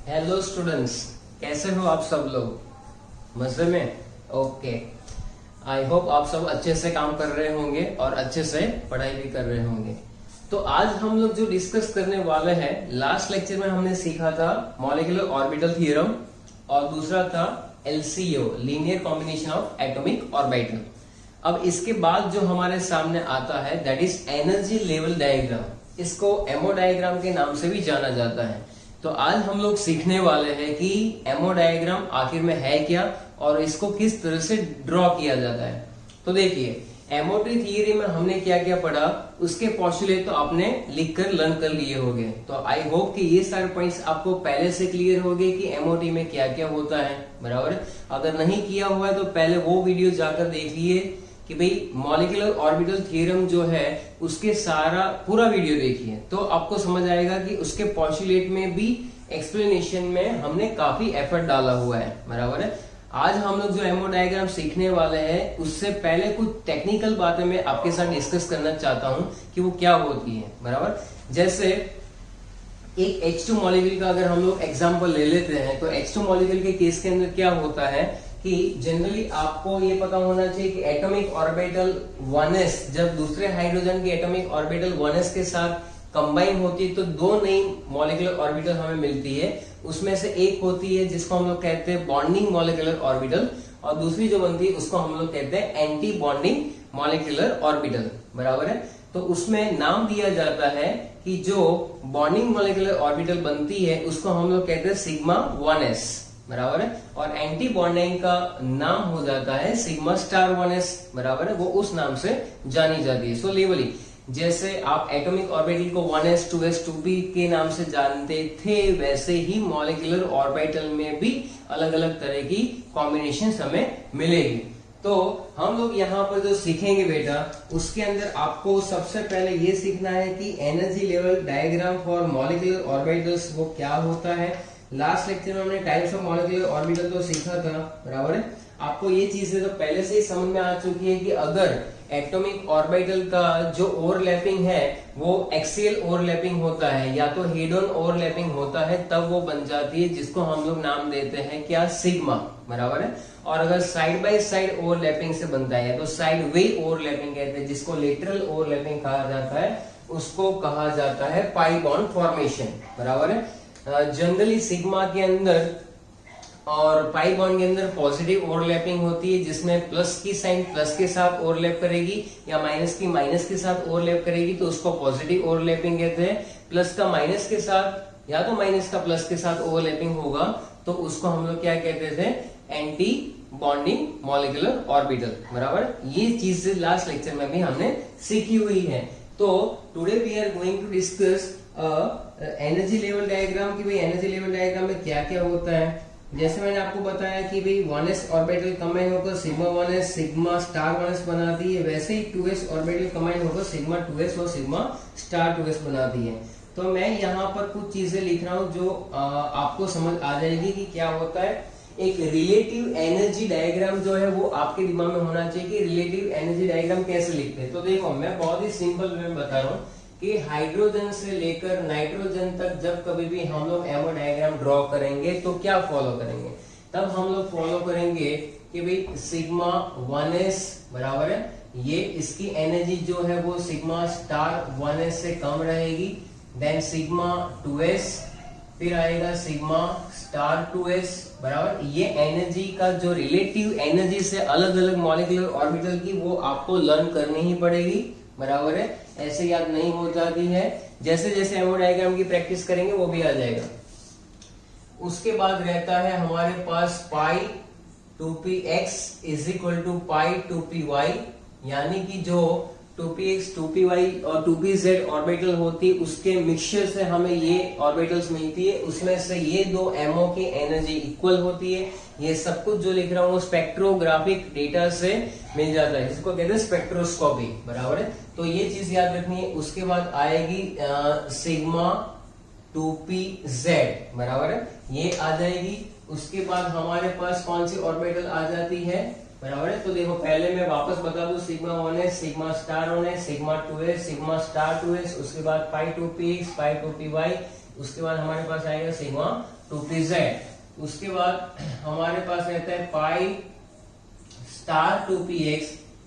Hello students, कैसे हो आप सब लोग? मजे में? ओके। आई होप आप सब अच्छे से काम कर रहे होंगे और अच्छे से पढ़ाई भी कर रहे होंगे। तो आज हम लोग जो डिस्कस करने वाले हैं, लास्ट लेक्चर में हमने सीखा था मॉलिक्यूलर ऑर्बिटल थ्योरम और दूसरा था LCO, linear combination of atomic orbital. अब इसके बाद जो हमारे सामने आता है that is energy level diagram. इसको एमओ डायग्राम के नाम से भी जाना जाता है। तो आज हम लोग सीखने वाले हैं कि एमओ डायग्राम आखिर में है क्या और इसको किस तरह से ड्रॉ किया जाता है। तो देखिए, एमओटी थियरी में हमने क्या क्या पढ़ा, उसके पॉस्टुलेट तो आपने लिखकर लर्न कर लिए होंगे। तो आई होप कि ये सारे पॉइंट्स आपको पहले से क्लियर हो गए कि एमओटी में क्या क्या होता है, बराबर है। अगर नहीं किया हुआ है तो पहले वो वीडियो जाकर देख लिए कि भाई मॉलिक्यूलर ऑर्बिटल थ्योरम जो है उसके सारा पूरा वीडियो देखिए, तो आपको समझ आएगा कि उसके पॉस्टुलेट में भी एक्सप्लेनेशन में हमने काफी एफर्ट डाला हुआ है, बराबर है। आज हम लोग जो एमओ डायग्राम सीखने वाले हैं उससे पहले कुछ टेक्निकल बातें मैं आपके साथ डिस्कस करना चाहता हूं कि वो क्या होती है, बराबर। जैसे एक H2 मॉलिक्यूल का अगर हम लोग एग्जांपल ले लेते हैं तो H2 मॉलिक्यूल के केस के अंदर क्या होता है कि जनरली आपको ये पता होना चाहिए कि एटॉमिक ऑर्बिटल 1s जब दूसरे हाइड्रोजन की एटॉमिक ऑर्बिटल 1s के साथ कंबाइन होती है तो दो नई मॉलिक्यूलर ऑर्बिटल हमें मिलती है। उसमें से एक होती है जिसको हम लोग कहते हैं बॉन्डिंग मॉलिक्यूलर ऑर्बिटल और दूसरी जो बनती है उसको हम लोग कहते हैं एंटी बॉन्डिंग मॉलिक्यूलर ऑर्बिटल, बराबर है। तो उसमें नाम दिया जाता है कि जो बॉन्डिंग मॉलिक्यूलर ऑर्बिटल बनती है उसको हम लोग कहते हैं सिग्मा 1s, बराबर है। और एंटी बॉन्डिंग का नाम हो जाता है सिग्मा स्टार 1s, बराबर है। वो उस नाम से जानी जाती है। सो लेवली जैसे आप एटॉमिक ऑर्बिटल को 1s 2s 2p के नाम से जानते थे, वैसे ही मॉलिक्यूलर ऑर्बिटल में भी अलग अलग तरह की कॉम्बिनेशन हमें मिलेगी। तो हम लोग यहाँ पर जो सीखेंगे बेटा, उसके अंदर आपको सबसे पहले ये सीखना है कि energy level diagram for molecular orbitals वो क्या होता है। लास्ट लेक्चर में हमने टाइप्स ऑफ मॉलिक्यूलर ऑर्बिटल तो सीखा था, बराबर है। आपको ये चीजें तो पहले से ही समझ में आ चुकी है कि अगर एटॉमिक ऑर्बिटल का जो ओवरलैपिंग है वो एक्सियल ओवरलैपिंग होता है या तो हेड ऑन ओवरलैपिंग होता है, तब वो बन जाती है जिसको हम लोग नाम देते हैं क्या, सिग्मा, बराबर है। और अगर साइड बाय साइड ओवरलैपिंग से बनता है तो साइड वे ओवरलैपिंग कहते हैं, जिसको लेटरल ओवरलैपिंग कहा जाता है, उसको कहा जाता है पाई बॉन्ड फॉर्मेशन, बराबर है। जनरली सिग्मा के अंदर और पाई बॉन्ड के अंदर पॉजिटिव ओवरलैपिंग होती है जिसमें प्लस की साइन प्लस के साथ ओवरलैप करेगी या माइनस की माइनस के साथ ओवरलैप करेगी तो उसको पॉजिटिव ओवरलैपिंग कहते हैं। प्लस का माइनस के साथ या तो माइनस का प्लस के साथ ओवरलैपिंग होगा तो उसको हम लोग क्या कहते थे, एंटी बॉन्डिंग मॉलिक्यूलर ऑर्बिटल, बराबर। ये चीज लास्ट लेक्चर में भी हमने सीखी हुई है। तो today we are going to discuss energy level diagram की भाई एनर्जी लेवल डायग्राम में क्या क्या होता है। जैसे मैंने आपको बताया कि भाई 1s ऑर्बिटल कंबाइन होकर sigma 1s sigma star 1s बनाती है, वैसे ही 2s ऑर्बिटल कंबाइन होकर सिग्मा 2s और सिग्मा स्टार 2s बनाती है। तो मैं यहाँ पर कुछ चीजें लिख रहा हूँ जो आपको समझ आ जाएगी कि क्या होता है। एक रिलेटिव एनर्जी डायग्राम जो है वो आपके दिमाग में होना चाहिए कि रिलेटिव एनर्जी डायग्राम कैसे लिखते हैं। तो देखो, मैं बहुत ही सिंपल वे में बता रहा हूँ कि हाइड्रोजन से लेकर नाइट्रोजन तक जब कभी भी हम लोग एमओ डायग्राम ड्रॉ करेंगे तो क्या फॉलो करेंगे, तब हम लोग फॉलो करेंगे कि भाई सिग्मा 1s, बराबर है, ये इसकी एनर्जी जो है वो सिग्मा स्टार 1s से कम रहेगी। देन सिग्मा 2s, फिर आएगा सिग्मा स्टार 2s, बराबर। ये एनर्जी का जो रिलेटिव एनर्जी से अलग अलग मॉलिक्यूलर ऑर्बिटल की वो आपको लर्न करनी ही पड़ेगी, बराबर है। ऐसे याद नहीं हो जाती है, जैसे जैसे एमओ डायग्राम की प्रैक्टिस करेंगे वो भी आ जाएगा। उसके बाद रहता है हमारे पास pi 2px is equal to pi 2py, यानी कि जो 2px 2py और 2pz ऑर्बिटल होती है उसके मिक्सचर से हमें ये ऑर्बिटल्स मिलती है। उसमें से ये दो एमओ की एनर्जी इक्वल होती है। ये सब कुछ जो लिख रहा हूँ स्पेक्ट्रोग्राफिक डेटा से मिल जाता है, जिसको कहते हैं स्पेक्ट्रोस्कोपी, बराबर है। तो ये चीज याद रखनी है। उसके बाद आएगी सिग्मा 2pz, बराबर है, ये आ जाएगी। उसके बाद हमारे पास कौन सी ऑर्बिटल आ जाती है, बराबर है। तो देखो, पहले मैं वापस बता दूं, sigma 1s sigma star 1s sigma 2s sigma star 2s, उसके बाद पाई 2px पाई 2py, उसके बाद हमारे पास आएगा सिग्मा 2pz। उसके बाद हमारे पास रहता है pi star 2px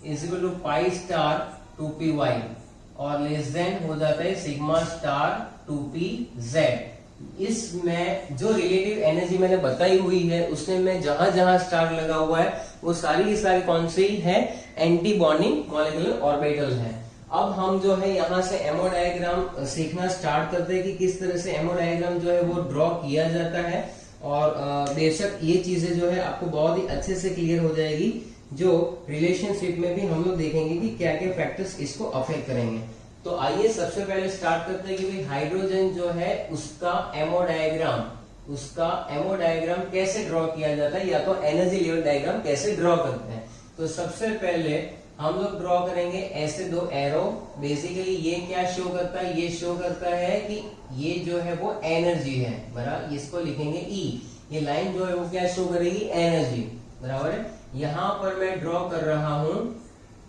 is equal to pi star 2py और लेस देन हो जाता है सिग्मा स्टार 2pz। इसमें जो रिलेटिव एनर्जी मैंने बताई हुई है उसमें में जहां जहां स्टार लगा हुआ है वो सारी की सारी कौन सी है, एंटी बॉन्डिंग मॉलिक्यूलर ऑर्बिटल है। अब हम जो है यहाँ से एमओ डायग्राम सीखना स्टार्ट करते हैं कि किस तरह से एमओ डायग्राम जो है वो ड्रॉ किया जाता है। और बेशक ये चीजें जो है आपको बहुत ही अच्छे से क्लियर हो जाएगी, जो रिलेशनशिप में भी हम लोग देखेंगे कि क्या क्या फैक्टर्स इसको अफेक्ट करेंगे। तो आइए सबसे पहले स्टार्ट करते हैं कि भाई हाइड्रोजन जो है उसका एमओ डायग्राम कैसे ड्रॉ किया जाता है, या तो एनर्जी लेवल डायग्राम कैसे ड्रॉ करते हैं। तो सबसे पहले हम लोग ड्रॉ करेंगे ऐसे दो एरो। बेसिकली ये क्या शो करता है, ये शो करता है कि ये जो है वो एनर्जी है, बराबर। इसको लिखेंगे ई। ये लाइन जो है वो क्या शो करेगी, एनर्जी, बराबर है। यहाँ पर मैं ड्रॉ कर रहा हूं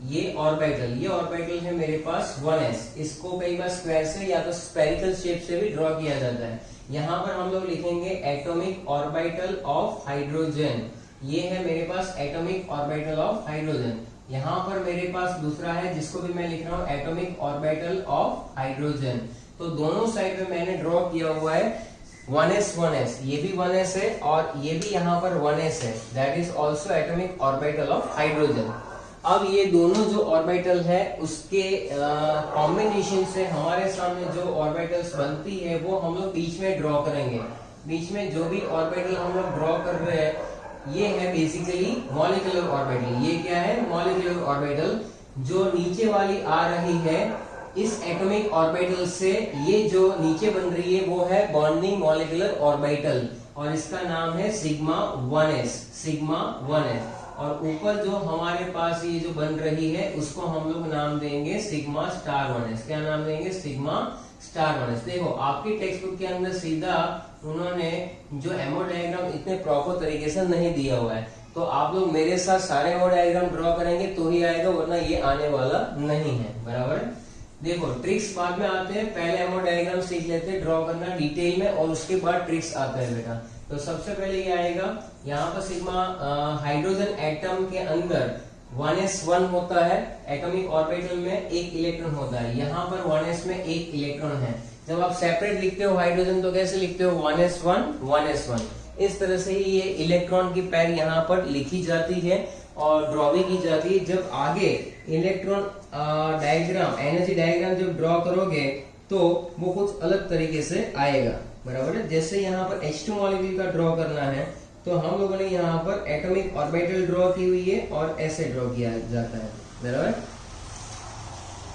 ये ऑर्बिटल, ये ऑर्बिटल है मेरे पास 1s। इसको कई बार स्क्वायर से या तो स्फेरिकल शेप से भी ड्रॉ किया जाता है। यहाँ पर हम लोग लिखेंगे एटॉमिक ऑर्बिटल ऑफ हाइड्रोजन। ये है मेरे पास एटॉमिक ऑर्बिटल ऑफ हाइड्रोजन। यहाँ पर मेरे पास दूसरा है जिसको भी मैं लिख रहा हूँ एटॉमिक ऑर्बिटल ऑफ हाइड्रोजन। तो दोनों साइड में मैंने ड्रॉ किया हुआ है 1s, ये भी 1s है और ये भी यहाँ पर 1s है, that is also atomic orbital of hydrogen. अब ये दोनों जो ऑर्बिटल है उसके कॉम्बिनेशन से हमारे सामने जो ऑर्बिटल्स बनती है वो हम लोग बीच में ड्रॉ करेंगे। बीच में जो भी ऑर्बिटल हम लोग ड्रॉ कर रहे हैं ये है बेसिकली मॉलिक्यूलर ऑर्बिटल। ये क्या है, मॉलिक्यूलर ऑर्बिटल। जो नीचे वाली आ रही है इस एटॉमिक ऑर्बिटल से, ये जो नीचे बन रही है वो है बॉन्डिंग मॉलिक्यूलर ऑर्बिटल और इसका नाम है सिग्मा 1s। और ऊपर जो हमारे पास ये जो बन रही है उसको हम लोग नाम देंगे सिग्मा स्टार 1s। क्या नाम देंगे, सिग्मा स्टार 1s। देखो आपकी टेक्स्ट बुक के अंदर सीधा उन्होंने जो एमओ डायग्राम इतने प्रॉपर तरीके से नहीं दिया हुआ है, तो आप लोग मेरे साथ सारे एमओ डायग्राम ड्रॉ करेंगे तो ही आएगा, वरना ये आने वाला नहीं है, बराबर है। देखो ट्रिक्स बाद में आते हैं, पहले एमओ डायग्राम सीख लेते हैं ड्रॉ करना डिटेल में और उसके बाद ट्रिक्स आता है बेटा। तो सबसे पहले ये आएगा, यहाँ पर सिग्मा हाइड्रोजन एटम के अंदर 1s1 होता है, एटॉमिक ऑर्बिटल में एक इलेक्ट्रॉन होता है। यहाँ पर 1s में एक इलेक्ट्रॉन है। जब आप सेपरेट लिखते हो हाइड्रोजन तो कैसे लिखते हो, 1s1। इस तरह से ही ये इलेक्ट्रॉन की पैर यहाँ पर लिखी जाती है और ड्रॉ भी की जाती है। जब आगे इलेक्ट्रॉन डायग्राम, एनर्जी डायग्राम जब ड्रॉ करोगे तो वो कुछ अलग तरीके से आएगा, बराबर है। जैसे यहाँ पर H2 मॉलिक्यूल का ड्रॉ करना है तो हम लोगों ने यहाँ पर एटॉमिक ऑर्बिटल ड्रॉ की हुई है और ऐसे ड्रॉ किया जाता है, बराबर।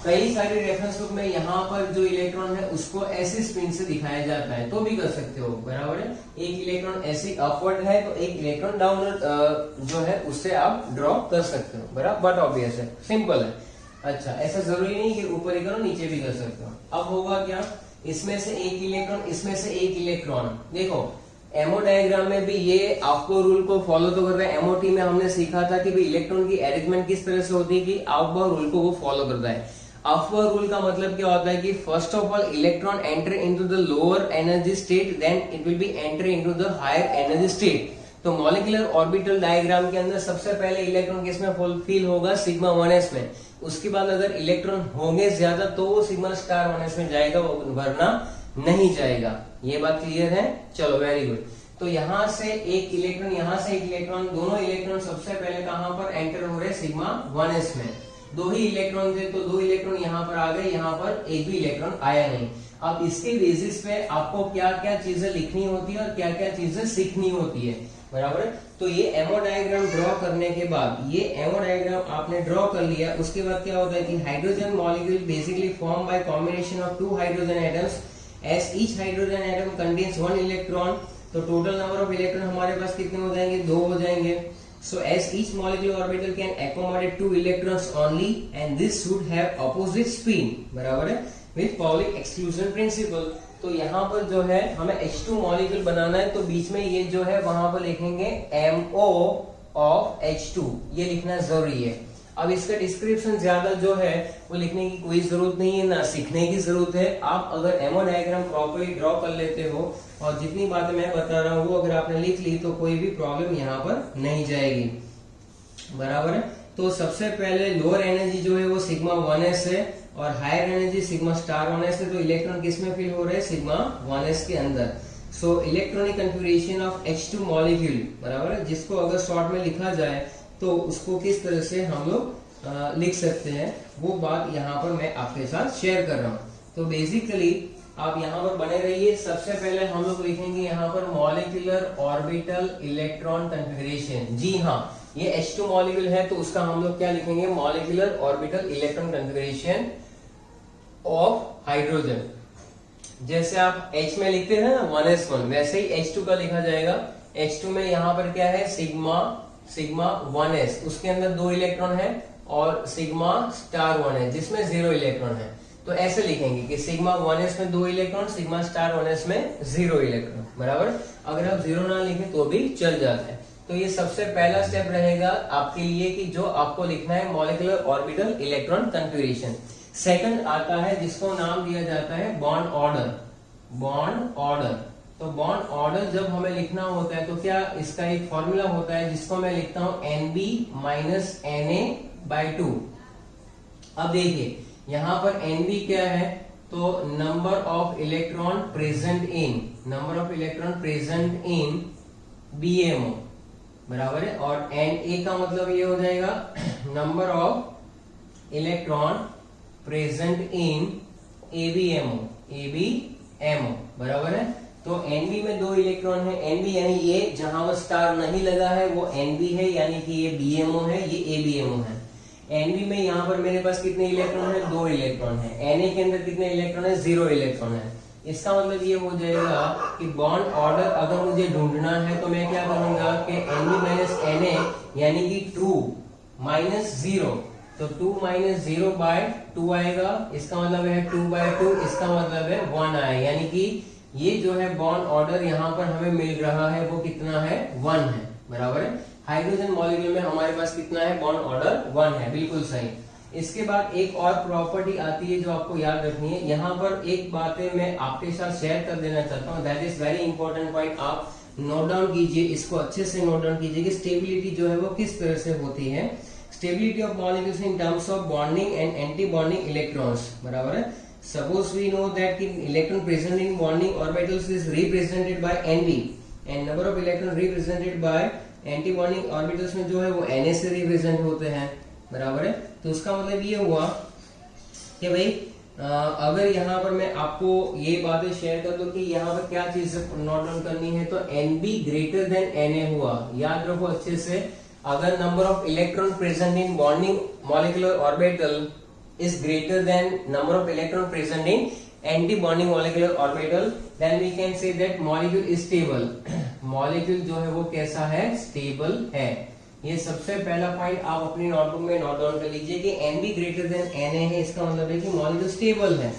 कई सारे रेफरेंस बुक में यहाँ पर जो इलेक्ट्रॉन है उसको ऐसे स्पिन से दिखाया जाता है, तो भी कर सकते हो, बराबर है। एक इलेक्ट्रॉन ऐसे अपवर्ड है तो एक इलेक्ट्रॉन डाउनवर्ड जो है उससे आप ड्रॉ कर सकते हो, बराबर। बट ऑब्वियस है, सिंपल है। अच्छा, ऐसा जरूरी नहीं कि ऊपर ही करो नीचे भी कर सकते हो। अब होगा क्या, इसमें से एक इलेक्ट्रॉन, इसमें से एक इलेक्ट्रॉन। देखो एमओ डायग्राम में भी ये आपको रूल को फॉलो तो कर रहे हैं। एमओटी में हमने सीखा था कि इलेक्ट्रॉन की अरेंजमेंट किस तरह से होती है कि आउटबाउंड रूल को वो फॉलो करता है। आउटबाउंड रूल का मतलब क्या होता है कि first of all electron enter into the lower energy state, then it will be enter into the higher energy state. तो मॉलिक्यूलर ऑर्बिटल डायग्राम के अंदर सबसे पहले इलेक्ट्रॉन किसमें फुलफिल होगा, सिग्मा 1s में। उसके बाद अगर इलेक्ट्रॉन होंगे ज्यादा तो वो सिग्मा स्टार 1s में जाएगा, वरना नहीं जाएगा। ये बात क्लियर है, चलो वेरी गुड। तो यहाँ से एक इलेक्ट्रॉन, यहाँ से एक इलेक्ट्रॉन, दोनों इलेक्ट्रॉन सबसे पहले कहां पर एंटर हो रहे, सिग्मा 1s में। दो ही इलेक्ट्रॉन थे तो दो इलेक्ट्रॉन यहाँ पर आ गए, यहाँ पर एक भी इलेक्ट्रॉन आया नहीं। अब इसके बेसिस पे आपको क्या क्या चीजें लिखनी होती है और क्या क्या चीजें सीखनी होती है, बराबर है। तो ये एमओ डायग्राम ड्रॉ करने के बाद, ये एमओ डायग्राम आपने ड्रॉ कर लिया, उसके बाद क्या होता है कि hydrogen molecule basically form by combination of 2 hydrogen atoms as each hydrogen atom contains 1 electron. तो टोटल नंबर ऑफ इलेक्ट्रॉन हमारे पास कितने हो जाएंगे, 2 हो जाएंगे। So as each molecular orbital can accommodate 2 electrons only and this should have opposite spin, बराबर है, with Pauli exclusion principle। तो यहाँ पर जो है हमें H2 मॉलिक्यूल बनाना है तो बीच में ये जो है वहां पर लिखेंगे MO of H2, ये लिखना जरूरी है। अब इसका डिस्क्रिप्शन ज्यादा जो है वो लिखने की कोई जरूरत नहीं है, ना सीखने की जरूरत है। आप अगर एमओ डायग्राम प्रॉपर्ली ड्रॉ कर लेते हो और जितनी बातें मैं बता रहा हूँ वो अगर आपने लिख ली तो कोई भी प्रॉब्लम यहाँ पर नहीं जाएगी, बराबर है। तो सबसे पहले लोअर एनर्जी जो है वो सिग्मा 1s है और higher energy sigma star 1s है। तो इलेक्ट्रॉन किस में फिल हो रहे हैं? सिग्मा 1s के अंदर। So electronic configuration of H2 molecule, बराबर है, जिसको अगर शॉर्ट में लिखा जाए तो उसको किस तरह से हम लोग लिख सकते हैं वो बात यहाँ पर मैं आपके साथ शेयर कर रहा हूँ। तो बेसिकली आप यहाँ पर बने रहिए। सबसे पहले हम लोग लिखेंगे यहाँ पर मॉलिक्यूलर ऑर्बिटल इलेक्ट्रॉन कन्फिगरेशन। जी हाँ, ये H2 मॉलिक्यूल है तो उसका हम लोग क्या लिखेंगे? Molecular orbital electron configuration of hydrogen. जैसे आप H में लिखते हैं ना 1s1, वैसे ही H2 का लिखा जाएगा। H2 में यहाँ पर क्या है? सिग्मा 1s, उसके अंदर 2 इलेक्ट्रॉन है और सिग्मा स्टार 1 है जिसमें 0 इलेक्ट्रॉन है। तो ऐसे लिखेंगे कि सिग्मा 1s में 2 इलेक्ट्रॉन, सिग्मा स्टार 1s में 0 इलेक्ट्रॉन, बराबर। अगर आप 0 ना लिखें तो भी चल जाता है। तो ये सबसे पहला स्टेप रहेगा आपके लिए कि जो आपको लिखना है molecular orbital electron configuration. Second आता है जिसको नाम दिया जाता है बॉन्ड ऑर्डर। तो बॉन्ड ऑर्डर जब हमें लिखना होता है तो क्या इसका एक फॉर्मूला होता है जिसको मैं लिखता हूं NB - Na/2। अब देखिए यहां पर NB क्या है? तो number of electron present in BMO, बराबर है। और Na का मतलब ये हो जाएगा number of electron present in ABMO, बराबर है। तो NB में 2 इलेक्ट्रॉन है। NB यानी ये जहां वो स्टार नहीं लगा है वो NB है, यानी कि ये BMO है, ये ABMO है। NB में यहाँ पर मेरे पास कितने इलेक्ट्रॉन है? 2 इलेक्ट्रॉन है। Na के अंदर कितने इलेक्ट्रॉन है? 0 इलेक्ट्रॉन है। इसका मतलब ये हो जाएगा कि बॉन्ड ऑर्डर अगर मुझे ढूंढना है तो मैं क्या करूंगा कि NB - Na यानी कि 2 - 0, तो 2 - 0/2 आएगा। इसका मतलब है 2/2, इसका मतलब है 1 आएगा, यानी कि ये जो है बॉन्ड ऑर्डर यहाँ पर हमें मिल रहा है वो कितना है? 1 है, बराबर है। हाइड्रोजन मॉलिक्यूल में हमारे पास कितना है? बॉन्ड ऑर्डर 1 है, बिल्कुल सही। इसके बाद एक और प्रॉपर्टी आती है जो आपको याद रखनी है। यहाँ पर एक बात मैं आपके साथ शेयर कर देना चाहता हूँ, that is very important point. आप नोट डाउन कीजिए, इसको अच्छे से नोट डाउन कीजिए कि स्टेबिलिटी जो है वो किस तरह से होती है। Stability of molecules in terms of bonding and anti bonding electrons, बराबर है। Suppose we know that electron present in bonding orbitals is represented by NB and number of electron represented by anti bonding orbitals में जो है वो Na से represent होते हैं, बराबर है। तो उसका मतलब ये हुआ कि भाई अगर यहाँ पर मैं आपको ये बातें शेयर कर दूं कि यहाँ पर क्या चीज नोट डाउन करनी है, तो NB ग्रेटर देन Na हुआ। याद रखो अच्छे से, अगर number of electron present in bonding molecular orbital is greater than number of electron present in anti-bonding molecular orbital, then we can say that molecule is stable. molecule जो है वो कैसा है? stable है। ये सबसे पहला पॉइंट आप अपनी नोटबुक में नोट डाउन कर लीजिए कि NB greater than Na है, इसका मतलब है कि molecule stable है,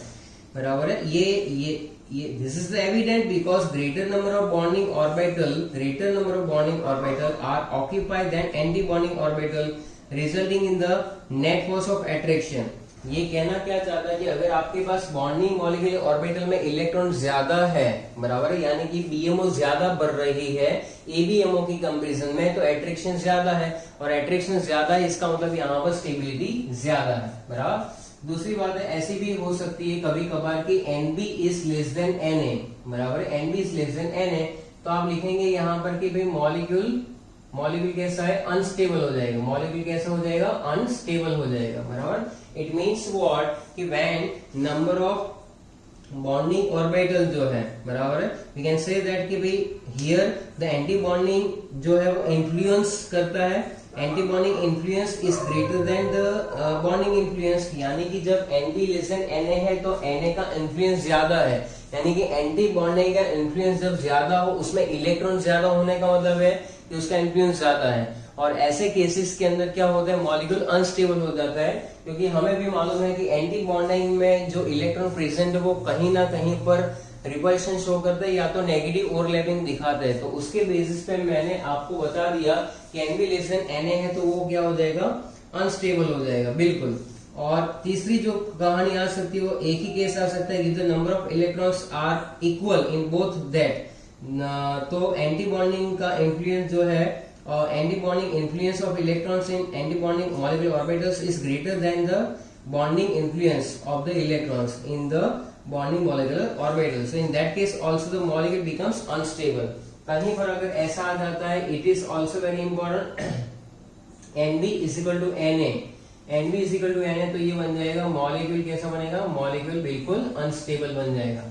बराबर है। ये this is the evident because greater number of bonding orbital are occupied than anti-bonding orbital, resulting in the net force of attraction। ये कहना क्या चाहता है कि अगर आपके पास बॉन्डिंग मॉलिक्यूलर ऑर्बिटल में इलेक्ट्रॉन ज्यादा है, बराबर है, यानी कि BMO ज्यादा बढ़ रही है ABMO की कंपैरिजन में, तो एट्रैक्शन ज्यादा है, और एट्रैक्शन ज्यादा है इसका मतलब यहाँ पर स्टेबिलिटी ज्यादा है, बराबर। दूसरी बात है ऐसी भी हो सकती है कभी कभार कि NB is less than Na, बराबर है। NB is less than Na, तो आप लिखेंगे यहाँ पर कि भाई मॉलिक्यूल कैसा है? अनस्टेबल हो जाएगा। मॉलिक्यूल कैसा हो जाएगा? अनस्टेबल हो जाएगा, बराबर। इट मीन्स व्हाट कि when number of bonding orbital जो है, बराबर है, वी कैन से दैट कि भाई हियर द एंटी बॉन्डिंग जो है वो इन्फ्लुएंस करता है। Anti bonding influence is greater than the bonding influence, यानी कि जब NB लेस देन Na है तो Na का इन्फ्लुएंस ज्यादा है, यानी कि एंटी बॉन्डिंग का इन्फ्लुएंस जब ज्यादा हो उसमें इलेक्ट्रॉन ज्यादा होने का मतलब है कि उसका इन्फ्लुएंस ज्यादा है। और ऐसे केसेस के अंदर क्या होता है? मॉलिक्यूल अनस्टेबल हो जाता है, क्योंकि हमें भी मालूम है कि एंटी बॉन्डिंग में जो इलेक्ट्रॉन प्रेजेंट है वो कहीं ना कहीं पर रिपल्शन शो करता है या तो नेगेटिव ओवरलैपिंग दिखाता है। तो उसके बेसिस पे मैंने आपको बता दिया कि NB लेस देन Na है तो वो क्या हो जाएगा? अनस्टेबल हो जाएगा बिल्कुल। और तीसरी जो कहानी आ सकती है वो एक ही केस आ सकता है कि the number of electrons are equal in both that. तो एंटी बॉन्डिंग का इन्फ्लुएंस जो है, anti bonding influence of electrons in anti bonding molecular orbitals is greater than the bonding influence of the electrons in the bonding molecular orbital. So in that case also the molecule becomes unstable. कहीं पर अगर ऐसा आ जाता है, it is also very important, Nb is equal to Na, Nb is equal to Na, तो ये बन जाएगा मॉलिक्यूल कैसा बनेगा, मॉलिक्यूल बिल्कुल अनस्टेबल बन जाएगा।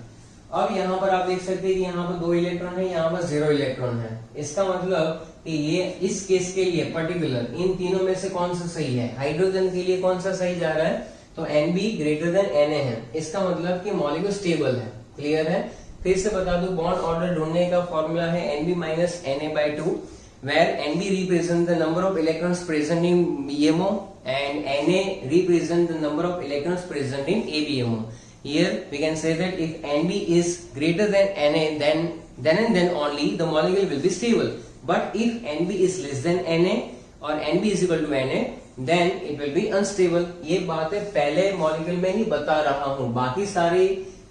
अब यहाँ पर आप देख सकते हैं कि यहाँ पर 2 इलेक्ट्रॉन है, यहाँ पर 0 इलेक्ट्रॉन है। इसका मतलब कि ये इस केस के लिए पर्टिकुलर इन तीनों में से कौन सा सही है, हाइड्रोजन के लिए कौन सा सही जा रहा है, तो Nb ग्रेटर देन Na है। इसका मतलब कि मॉलिक्यूल स्टेबल है। क्लियर है? फिर से बता दूं, बॉन्ड ऑर्डर ढूंढने का फॉर्मूला है Nb minus Na/2, where Nb represents the number of electrons present in BMO and Na represents the number of electrons present in ABMO. Here we can say that if Nb is greater than Na, then and then only the molecule will be stable. But if Nb is less than Na or Nb is equal to Na, then it will be unstable. ये बातें पहले molecule में ही बता रहा हूँ। बाकी सारी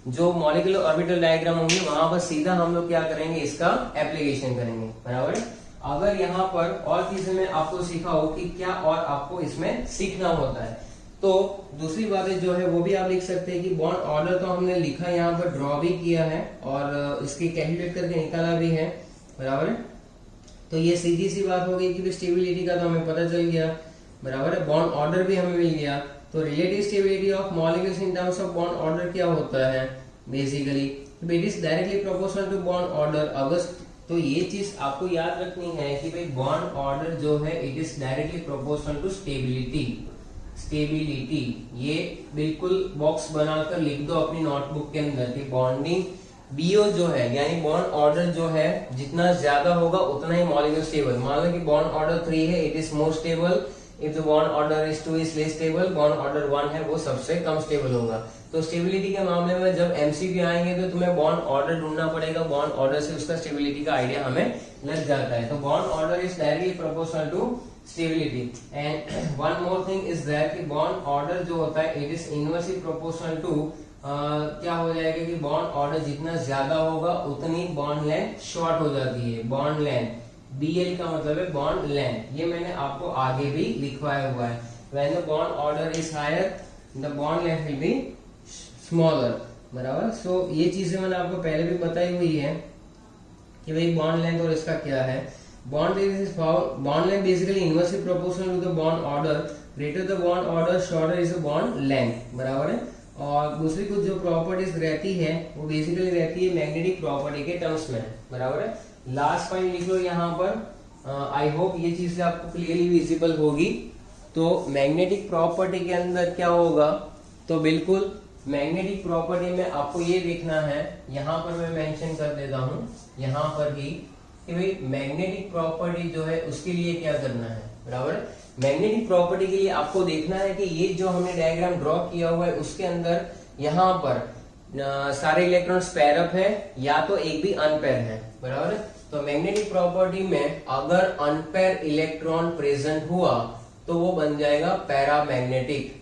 जो मॉलिक्यूलर ऑर्बिटल डायग्राम होंगे वहां पर सीधा हम लोग क्या करेंगे, इसका एप्लीकेशन करेंगे। बराबर। अगर यहाँ पर और चीजें मैं आपको सिखाऊं कि क्या और आपको इसमें सीखना होता है, तो दूसरी बातें जो है वो भी आप लिख सकते हैं कि बॉन्ड ऑर्डर तो हमने लिखा, यहाँ पर ड्रॉ भी किया है और इसकी कैलकुलेट करके निकाला भी है। बराबर। तो ये सीधी सी बात हो गई कि स्टेबिलिटी का तो हमें पता चल गया। बराबर है। बॉन्ड ऑर्डर भी हमें मिल गया। तो relative stability of molecules in terms of bond order क्या होता है, basically it is directly proportional to bond order. अगस्त तो ये चीज आपको याद रखनी है कि भाई बॉन्ड ऑर्डर जो है it is directly proportional to stability. Stability ये बिल्कुल बॉक्स बनाकर लिख दो अपनी नोटबुक के अंदर कि बॉन्डिंग बीओ जो है यानी बॉन्ड ऑर्डर जो है जितना ज्यादा होगा उतना ही मॉलिक्यूल स्टेबल। मान लो कि बॉन्ड ऑर्डर 3 है, it is more stable. If the bond order is 2 is less stable, bond order 1 है वो सबसे कम स्टेबल होगा। तो स्टेबिलिटी के मामले में जब एमसीक्यू आएंगे तो तुम्हें बॉन्ड ऑर्डर ढूंढना पड़ेगा, बॉन्ड ऑर्डर से उसका स्टेबिलिटी का आइडिया हमें लग जाता है। तो bond order is directly proportional to stability. And one more thing is that कि बॉन्ड ऑर्डर जो होता है it is inversely proportional to क्या हो जाएगा कि बॉन्ड ऑर्डर जितना ज्यादा होगा उतनी बॉन्ड लेंथ शॉर्ट हो जाती है। बॉन्ड लेंथ BL का मतलब है बॉन्ड लेंथ, ये मैंने आपको आगे भी लिखवाया हुआ है। When the bond order is higher the bond length will be smaller. बराबर। सो ये चीजें मैंने आपको पहले भी बताई हुई है कि भाई बॉन्ड लेंथ और इसका क्या है। Bond length basically inversely proportional to the bond order, greater the bond order shorter is the bond length. बराबर है। और दूसरी कुछ जो प्रॉपर्टीज रहती है वो बेसिकली रहती है मैग्नेटिक प्रॉपर्टी के टर्म्स में। बराबर है। लास्ट पॉइंट लिख लो यहाँ पर। आई होप ये चीज आपको क्लियरली विजिबल होगी। तो मैग्नेटिक प्रॉपर्टी के अंदर क्या होगा, तो बिल्कुल मैग्नेटिक प्रॉपर्टी में आपको ये देखना है, यहाँ पर मैं मेंशन कर देता हूँ यहाँ पर भी कि भाई मैग्नेटिक प्रॉपर्टी जो है उसके लिए क्या करना है। बराबर। मैग्नेटिक प्रॉपर्टी के लिए आपको देखना है कि ये जो हमने डायग्राम ड्रॉ किया हुआ है उसके अंदर यहाँ पर सारे इलेक्ट्रॉन्स पेयर अप है या तो एक भी अनपेयर है। बराबर। तो मैग्नेटिक प्रॉपर्टी में अगर अनपेयर इलेक्ट्रॉन प्रेजेंट हुआ तो वो बन जाएगा पैरामैग्नेटिक।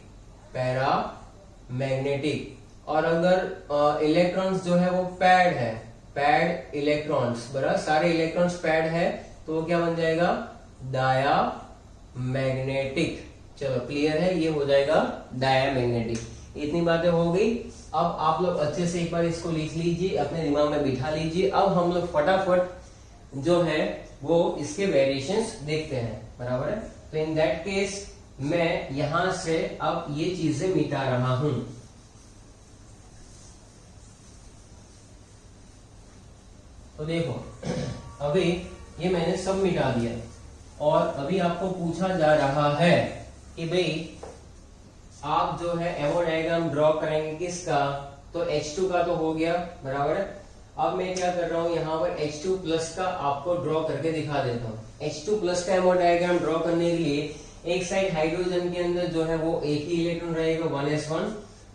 पैरामैग्नेटिक। और अगर इलेक्ट्रॉन्स जो है वो पैड है, पैड इलेक्ट्रॉन्स, बराबर सारे इलेक्ट्रॉन्स पैड है तो वो क्या बन जाएगा, डायामैग्नेटिक। चलो क्लियर है, ये हो जाएगा डायामैग्नेटिक। इतनी बातें हो गई। अब आप लोग अच्छे से एक बार इसको लिख लीजिए, अपने दिमाग में बिठा लीजिए। अब हम लोग फटाफट जो है वो इसके वेरिएशंस देखते हैं। बराबर है। तो इन दैट केस मैं यहां से अब ये चीजें मिटा रहा हूं। तो देखो अभी ये मैंने सब मिटा दिया और अभी आपको पूछा जा रहा है कि भाई आप जो है एमो डायग्राम ड्रॉ करेंगे किसका, तो H2 का तो हो गया। बराबर है। अब मैं क्या कर रहा हूं यहाँ पर H2 प्लस का आपको ड्रॉ करके दिखा देता हूँ। H2 प्लस का एमो डायग्राम ड्रॉ करने के लिए एक साइड हाइड्रोजन के अंदर जो है वो एक ही इलेक्ट्रॉन रहेगा 1s1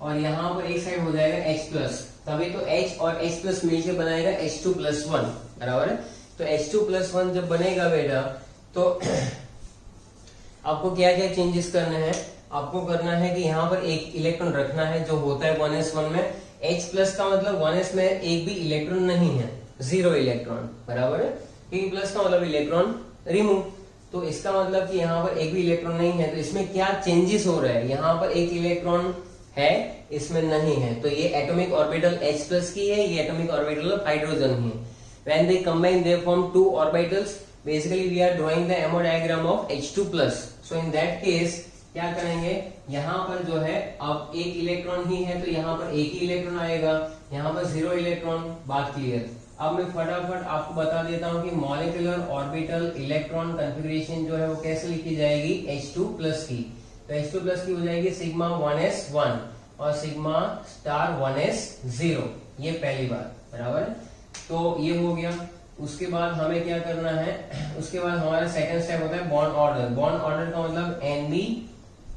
और यहाँ पर एक साइड हो जाएगा H प्लस, तभी तो H और H प्लस मिलकर बनाएगा H2 प्लस 1। बराबर है। तो H2 प्लस 1 जब बनेगा बेटा तो आपको क्या क्या चेंजेस करने हैं, आपको करना है कि यहाँ पर एक इलेक्ट्रॉन रखना है जो होता है 1s1 में। H प्लस का मतलब 1s में एक भी इलेक्ट्रॉन नहीं है, 0 इलेक्ट्रॉन, बराबर है। P प्लस का मतलब इलेक्ट्रॉन रिमूव, तो इसका मतलब कि यहाँ पर एक भी इलेक्ट्रॉन नहीं है। तो इसमें क्या चेंजेस हो रहा है, यहाँ पर एक इलेक्ट्रॉन है, इसमें नहीं है, तो ये एटॉमिक ऑर्बिटल H प्लस की है, ये एटॉमिक ऑर्बिटल ऑफ हाइड्रोजन ही है। When they combine they form two orbitals. Basically we are drawing the MO diagram of H2 plus. So in that case क्या करेंगे, यहाँ पर जो है अब एक इलेक्ट्रॉन ही है तो यहाँ पर एक ही इलेक्ट्रॉन आएगा, यहाँ पर 0 इलेक्ट्रॉन, बात क्लियर। अब मैं फटाफट आपको बता देता हूँ कि मॉलिक्यूलर ऑर्बिटल इलेक्ट्रॉन कॉन्फ़िगरेशन जो है वो कैसे लिखी जाएगी H2 प्लस की। तो H2 प्लस की हो जाएगी सिग्मा 1s1 और सिग्मा स्टार 1s0, ये पहली बात, बराबर है। तो ये हो गया। उसके बाद हमें क्या करना है, उसके बाद हमारा सेकंड स्टेप होता है बॉन्ड ऑर्डर। बॉन्ड ऑर्डर का मतलब Nb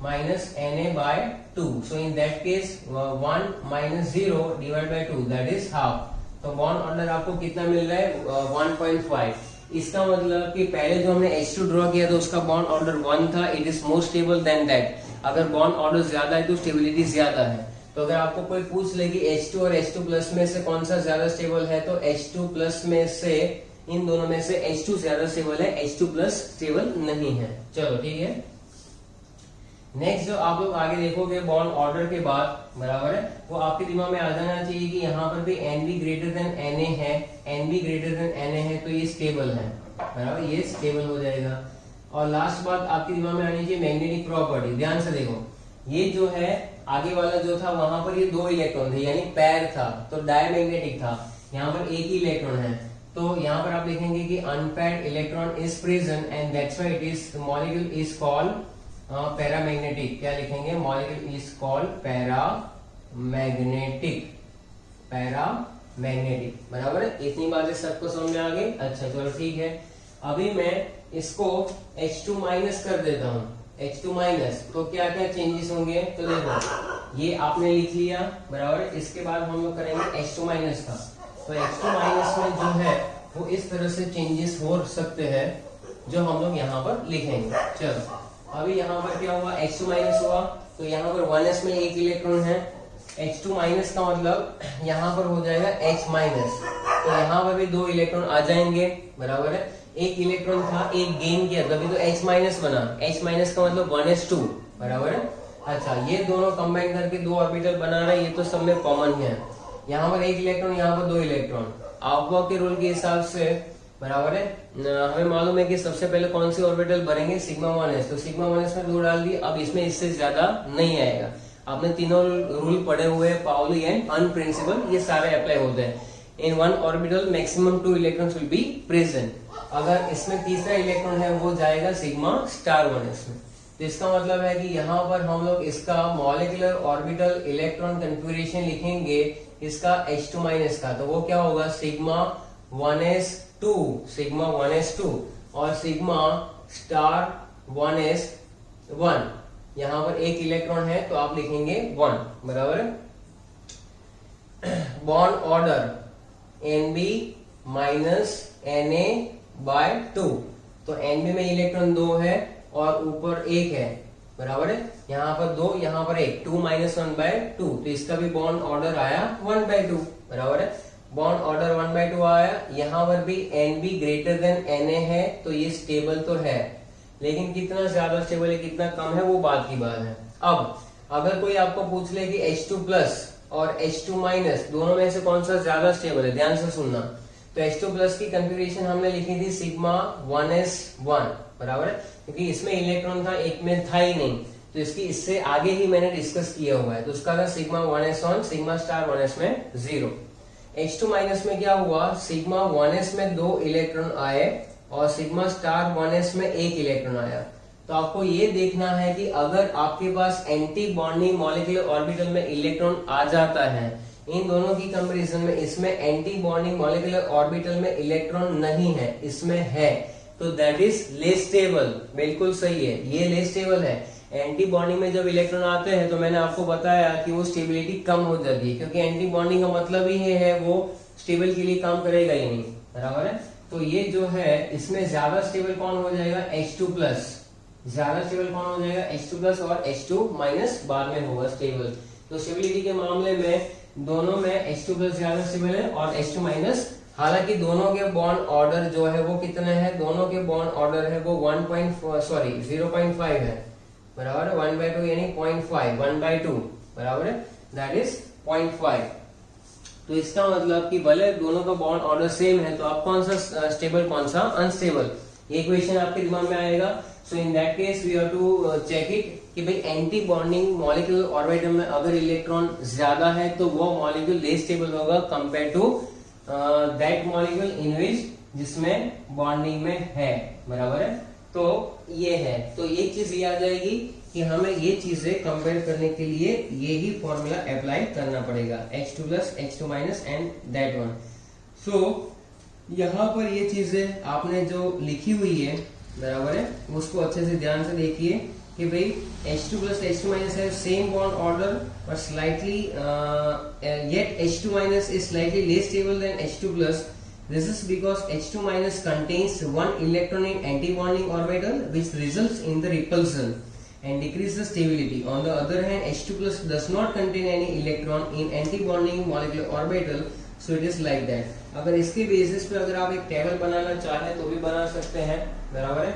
minus Na/2। So in that case 1 minus 0 divide by 2 that is half. तो बॉन्ड ऑर्डर आपको कितना मिल रहा है, 1.5। इसका मतलब कि पहले जो हमने H2 ड्रॉ किया था उसका बॉन्ड ऑर्डर 1 था, it is more stable then that. अगर बॉन्ड ऑर्डर ज्यादा है तो स्टेबिलिटी ज्यादा है। तो अगर आपको कोई पूछ ले कि H2 और H2 प्लस में से कौन सा ज्यादा स्टेबल है, तो H2 प्लस में से, इन दोनों में से H2 ज्यादा स्टेबल है, H2 प्लस स्टेबल नहीं है। चलो ठीक है। नेक्स्ट जो आप लोग आगे देखोगे बॉन्ड ऑर्डर के बाद, बराबर है, वो आपके दिमाग में आ जाना चाहिए कि यहाँ पर भी Nb ग्रेटर देन Na है, Nb ग्रेटर देन Na है, तो ये स्टेबल है, बराबर, ये स्टेबल हो जाएगा। और लास्ट बात आपके दिमाग में आनी चाहिए मैग्नेटिक प्रॉपर्टी। ध्यान से देखो, ये जो है आगे वाला जो था वहां पर ये 2 इलेक्ट्रॉन थे, यानी पैर था, तो डायमैग्नेटिक था। यहाँ पर एक ही इलेक्ट्रॉन है, तो यहाँ पर आप लिखेंगे कि unpaired electron is present and that's why it is molecule is called paramagnetic. क्या लिखेंगे, molecule is called paramagnetic, paramagnetic, बराबर है। इतनी बातें सबको समझ में आ गई। अच्छा चलो ठीक है। अभी मैं इसको H2 माइनस कर देता हूँ, H2 माइनस, तो क्या क्या चेंजेस होंगे, तो देखो ये आपने लिख लिया, बराबर। इसके बाद हम लोग करेंगे H2 माइनस का। तो H2 माइनस में जो है वो इस तरह से चेंजेस हो सकते हैं जो हम लोग यहाँ पर लिखेंगे। चलो अभी यहाँ पर क्या हुआ, H2 माइनस हुआ, तो यहाँ पर 1s में एक इलेक्ट्रॉन है। H2 माइनस का मतलब यहाँ पर हो जाएगा H माइनस, तो यहाँ पर भी 2 इलेक्ट्रॉन आ जाएंगे, बराबर है। एक इलेक्ट्रॉन था, एक गेन किया, तभी तो H माइनस बना। H माइनस का मतलब 1s2, बराबर है। अच्छा, ये दोनों कंबाइन करके 2 ऑर्बिटल बना रहे हैं, ये तो सब में कॉमन है। यहाँ पर एक इलेक्ट्रॉन, यहाँ पर 2 इलेक्ट्रॉन। आउटवर्क के रूल के हिसाब से, बराबर है, हमें मालूम है कि सबसे पहले कौन सी ऑर्बिटल भरेंगे, सिग्मा 1s। तो सिग्मा 1s में 2 डाल दिए, अब इसमें इससे ज्यादा नहीं आएगा। आपने तीनों रूल पढ़े हुए हैं, पाउली एंड अनप्रिंसिपल, ये सारे अप्लाई होते हैं। इन 1 orbital maximum 2 electrons will be present. अगर इसमें तीसरा इलेक्ट्रॉन है वो जाएगा सिग्मा स्टार 1s में। तो इसका मतलब है कि यहाँ पर हम लोग इसका मॉलिक्यूलर ऑर्बिटल इलेक्ट्रॉन कॉन्फ़िगरेशन लिखेंगे इसका H2 माइनस का, तो वो क्या होगा, सिग्मा 1s2, सिग्मा 1s2 और सिग्मा स्टार 1s1। यहाँ पर एक इलेक्ट्रॉन है तो आप लिखेंगे 1, बराबर है। Bond order Nb minus Na/2, तो Nb में इलेक्ट्रॉन 2 है और ऊपर 1 है, बराबर है। यहाँ पर 2, यहाँ पर 1, 2 माइनस 1/2, तो इसका भी बॉन्ड ऑर्डर आया 1/2, बराबर है। बॉन्ड ऑर्डर 1/2 आया। यहाँ पर भी Nb ग्रेटर देन Na है, तो ये स्टेबल तो है, लेकिन कितना ज्यादा स्टेबल है कितना कम है वो बात की बात है। अब अगर कोई आपको पूछ ले कि H2 प्लस और H2 माइनस दोनों में से कौन सा ज्यादा स्टेबल है, ध्यान से सुनना। तो H2 प्लस की कॉन्फ़िगरेशन हमने लिखी थी सिग्मा 1s1, बराबर है, क्योंकि इसमें इलेक्ट्रॉन था, एक में था ही नहीं, तो इसकी इससे आगे ही मैंने डिस्कस किया हुआ है। तो उसका था sigma 1s1, sigma star 1s में 0। H2 माइनस में क्या हुआ, सिग्मा 1s में 2 इलेक्ट्रॉन आए और सिग्मा स्टार 1s में 1 इलेक्ट्रॉन आया। तो आपको ये देखना है कि अगर आपके पास एंटी बॉन्डिंग मॉलिक्यूलर ऑर्बिटल में इलेक्ट्रॉन आ जाता है, इन दोनों की कंपैरिजन में इसमें एंटी बॉन्डिंग मॉलिक्यूलर ऑर्बिटल में इलेक्ट्रॉन नहीं है, इसमें है, तो दैट इज लेस स्टेबल। बिल्कुल सही है, ये लेस स्टेबल है। एंटी बॉन्डिंग में जब इलेक्ट्रॉन आते हैं तो मैंने आपको बताया कि वो स्टेबिलिटी कम हो जाती है, क्योंकि एंटी बॉन्डिंग का मतलब ही है वो स्टेबल के लिए काम करेगा ही नहीं, बराबर है। तो ये जो है इसमें ज्यादा स्टेबल कौन हो जाएगा, H2 प्लस, ज्यादा स्टेबल कौन हो जाएगा, H2 प्लस और H2 माइनस बाद में होगा स्टेबल। तो स्टेबिलिटी के मामले में दोनों में H2 प्लस ज्यादा स्टेबल है और H2 माइनस, हालांकि दोनों के बॉन्ड ऑर्डर जो है वो कितने हैं, दोनों के बॉन्ड ऑर्डर है वो 0.5 है, बराबर है, 1/2 यानी 0.5, 1/2 बराबर है, दैट इज 0.5। तो इसका मतलब कि भले दोनों का बॉन्ड ऑर्डर सेम है तो आप कौन सा स्टेबल कौन सा अनस्टेबल, ये क्वेश्चन आपके दिमाग में आएगा। So in that case we have to check it कि भाई एंटी बॉन्डिंग मॉलिक्यूल ऑर्बिटल में अगर इलेक्ट्रॉन ज्यादा है तो वो मॉलिक्यूल लेस स्टेबल होगा compare to that molecule in which जिसमें बॉन्डिंग में है, बराबर है। तो ये है, तो ये चीज ये आ जाएगी कि हमें ये चीजें कंपेयर करने के लिए यही फॉर्मूला अप्लाई करना पड़ेगा, H2 plus H2 minus and that one. So यहाँ पर ये चीजें आपने जो लिखी हुई है, बराबर है, उसको अच्छे से ध्यान से देखिए कि भाई H2 प्लस H2 माइनस है सेम बॉन्ड ऑर्डर पर slightly yet H2 minus is slightly less stable than H2 plus. This is because H2 minus contains one electron in anti-bonding orbital, which results in the repulsion and decreases stability. On the other hand, H2 plus does not contain any electron in anti-bonding molecular orbital, so it is like that. अगर इसके basis पे अगर आप एक table बनाना चाहे तो भी बना सकते हैं, बराबर है।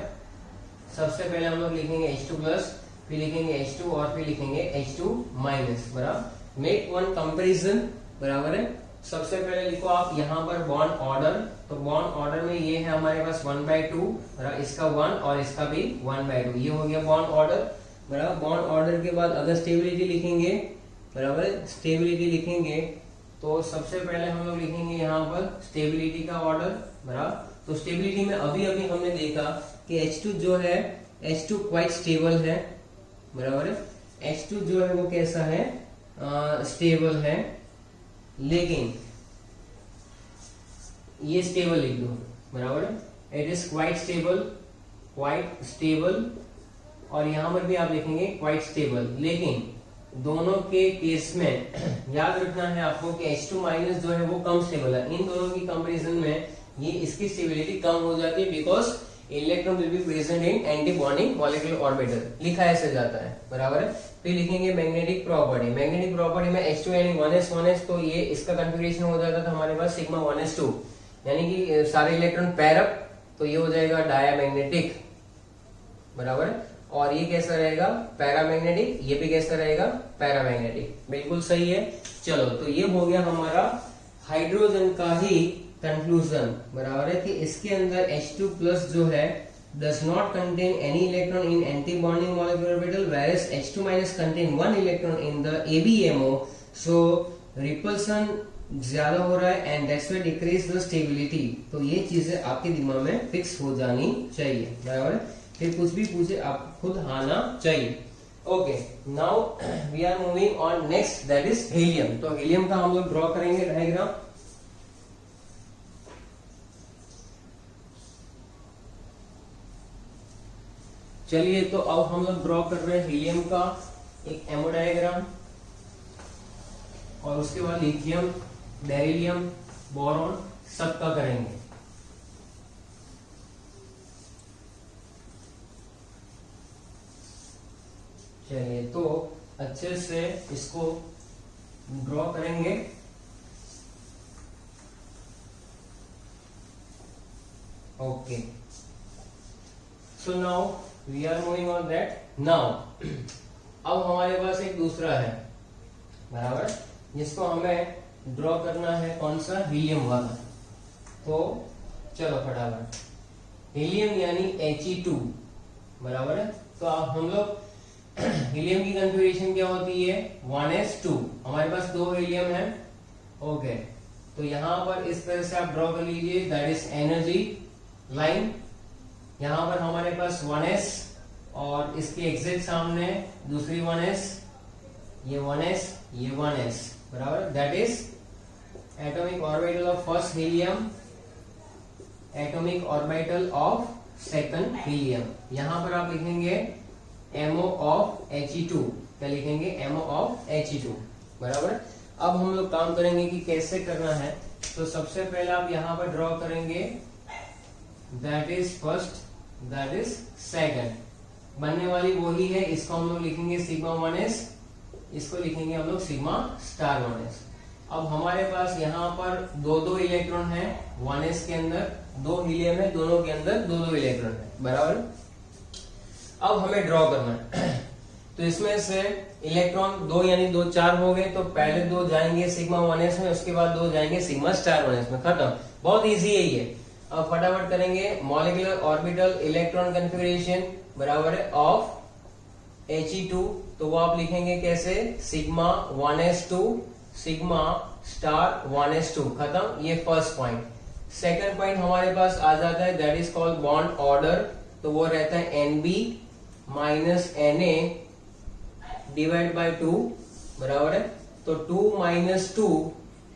सबसे पहले हम लोग लिखेंगे H2 प्लस, फिर लिखेंगे H2 और फिर लिखेंगे H2 माइनस, बराबर। मेक वन कंपेरिजन, बराबर है। सबसे पहले लिखो आप यहाँ पर बॉन्ड ऑर्डर, तो बॉन्ड ऑर्डर में ये है हमारे पास 1/2, इसका 1 और इसका भी 1/2, ये हो गया बॉन्ड ऑर्डर, बराबर। बॉन्ड ऑर्डर के बाद अगर स्टेबिलिटी लिखेंगे, बराबर, स्टेबिलिटी लिखेंगे तो सबसे पहले हम लोग लिखेंगे यहाँ पर स्टेबिलिटी का ऑर्डर, बराबर। तो स्टेबिलिटी में अभी अभी हमने देखा कि H2 जो है, H2 क्वाइट स्टेबल है, बराबर है। H2 जो है वो कैसा है, स्टेबल है, लेकिन ये स्टेबल लिख दो, बराबर है, इट इज क्वाइट स्टेबल, और यहां पर भी आप लिखेंगे क्वाइट स्टेबल। लेकिन दोनों के केस में याद रखना है आपको कि H2 माइनस जो है वो कम स्टेबल है। इन दोनों की कंपैरिजन में ये इसकी स्टेबिलिटी कम हो जाती है, because electron will be present in anti bonding molecular orbital, लिखा ऐसे जाता है, बराबर है। फिर लिखेंगे मैग्नेटिक प्रॉपर्टी, मैग्नेटिक प्रॉपर्टी में H2 यानी 1s, तो ये इसका कंफिगरेशन हो जाता था हमारे पास सिग्मा 1s2, यानी कि सारे इलेक्ट्रॉन पैर अप, तो ये हो जाएगा डायामैग्नेटिक, बराबर है। और ये कैसा रहेगा, पैरामैग्नेटिक, ये भी कैसा रहेगा, पैरामैग्नेटिक, बिल्कुल सही है। चलो, तो ये हो गया हमारा हाइड्रोजन का ही कंक्लूजन, बराबर है, कि इसके अंदर H2 प्लस जो है does not contain any electron in anti-bonding molecular orbital, whereas H2 minus contain one electron in the ABMO, so repulsion ज्यादा हो रहा है and that's why decrease the stability। तो ये चीजें आपके दिमाग में फिक्स हो जानी चाहिए, बराबर है। फिर कुछ भी पूछे आप खुद आना चाहिए। Okay, now we are moving on next, that is helium. तो हीलियम का हम लोग ड्रॉ करेंगे डायग्राम। चलिए, तो अब हम लोग ड्रॉ कर रहे हैं हीलियम का एक एमो डायग्राम, और उसके बाद लिथियम, बेरिलियम, बोरॉन सबका करेंगे। चलिए, तो अच्छे से इसको ड्रॉ करेंगे। Okay, so now we are moving on that. Now अब हमारे पास एक दूसरा है, बराबर, जिसको हमें ड्रॉ करना है, कौन सा, हीलियम वाला। तो चलो फटाफट, हीलियम यानी He2, बराबर है। तो अब हम लोग हीलियम की कॉन्फ़िगरेशन क्या होती है, 1s2, हमारे पास दो हीलियम है। ओके, तो यहां पर इस तरह से आप ड्रॉ कर लीजिए, दैट इज एनर्जी लाइन। यहां पर हमारे पास 1s और इसके एग्जैक्ट सामने दूसरी 1s, ये 1s, ये 1s, बराबर, that is atomic orbital of first helium, atomic orbital of second helium. यहां पर आप लिखेंगे MO ऑफ He2, क्या लिखेंगे, MO ऑफ He2, बराबर। अब हम लोग काम करेंगे कि कैसे करना है। तो सबसे पहले आप यहां पर ड्रॉ करेंगे, that is first, that is second, बनने वाली वही है, इसको हम लोग लिखेंगे सिग्मा 1s, इसको लिखेंगे हम लोग सिग्मा स्टार 1s। अब हमारे पास यहाँ पर दो दो इलेक्ट्रॉन है 1s के अंदर, दो हीलियम है, दोनों के अंदर दो दो इलेक्ट्रॉन है, बराबर। अब हमें ड्रॉ करना है तो इसमें से इलेक्ट्रॉन दो यानी दो चार हो गए, तो पहले दो जाएंगे सिग्मा 1s में, उसके बाद दो जाएंगे सिग्मा स्टार 1s में, खत्म। बहुत इजी है ये। अब फटाफट करेंगे। मॉलिक्यूलर ऑर्बिटल इलेक्ट्रॉन कन्फिगरेशन बराबर है ऑफ He2, तो वो आप लिखेंगे कैसे, sigma 1s2 sigma star 1s2, खत्म। ये फर्स्ट पॉइंट। सेकंड पॉइंट हमारे पास आ जाता है, that is called bond order, तो वो रहता है Nb minus Na divide by 2, बराबर है। तो 2 माइनस 2